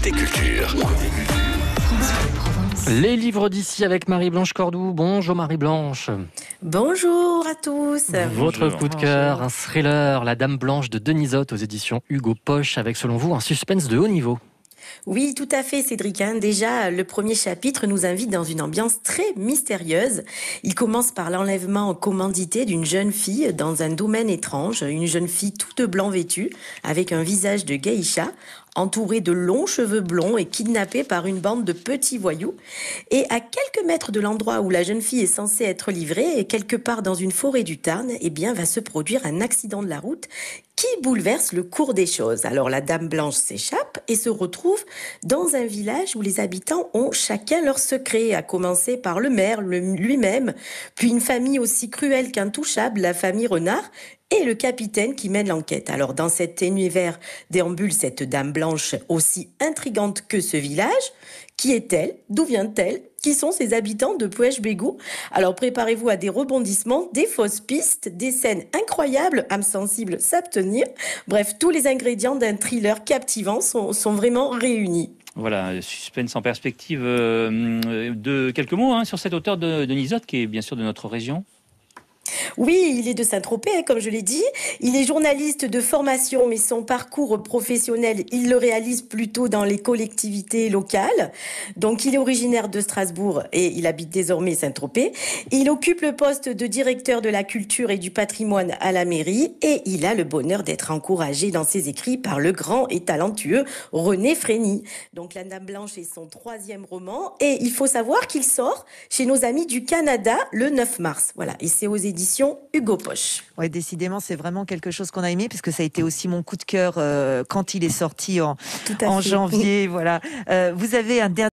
Côté culture. Les livres d'ici avec Marie-Blanche Cordoue. Bonjour Marie-Blanche. Bonjour à tous. Votre coup de cœur, un thriller, La Dame Blanche de Denisot aux éditions Hugo Poche, avec selon vous un suspense de haut niveau. Oui, tout à fait, Cédric. Déjà, le premier chapitre nous invite dans une ambiance très mystérieuse. Il commence par l'enlèvement commandité d'une jeune fille dans un domaine étrange. Une jeune fille toute de blanc vêtue, avec un visage de geisha, entourée de longs cheveux blonds et kidnappée par une bande de petits voyous. Et à quelques mètres de l'endroit où la jeune fille est censée être livrée, et quelque part dans une forêt du Tarn, eh bien, va se produire un accident de la route qui bouleverse le cours des choses. Alors la Dame Blanche s'échappe et se retrouve dans un village où les habitants ont chacun leur secret, à commencer par le maire lui-même, puis une famille aussi cruelle qu'intouchable, la famille Renard, et le capitaine qui mène l'enquête. Alors dans cet univers déambule cette Dame Blanche aussi intrigante que ce village. Qui est-elle? D'où vient-elle? Qui sont ses habitants de Puech-Bégou? Alors préparez-vous à des rebondissements, des fausses pistes, des scènes incroyables, âme sensible s'abstenir. Bref, tous les ingrédients d'un thriller captivant sont vraiment réunis. Voilà, suspense en perspective. De quelques mots sur cet auteur de Denisot, qui est bien sûr de notre région. Oui, il est de Saint-Tropez, comme je l'ai dit. Il est journaliste de formation, mais son parcours professionnel, il le réalise plutôt dans les collectivités locales. Donc, il est originaire de Strasbourg et il habite désormais Saint-Tropez. Il occupe le poste de directeur de la culture et du patrimoine à la mairie et il a le bonheur d'être encouragé dans ses écrits par le grand et talentueux René Frény. Donc, La Dame Blanche est son 3e roman et il faut savoir qu'il sort chez nos amis du Canada le 9 mars. Voilà, et c'est aux éditions Hugo Poche. Ouais, décidément, c'est vraiment quelque chose qu'on a aimé, puisque ça a été aussi mon coup de cœur quand il est sorti en janvier. Voilà. Vous avez un dernier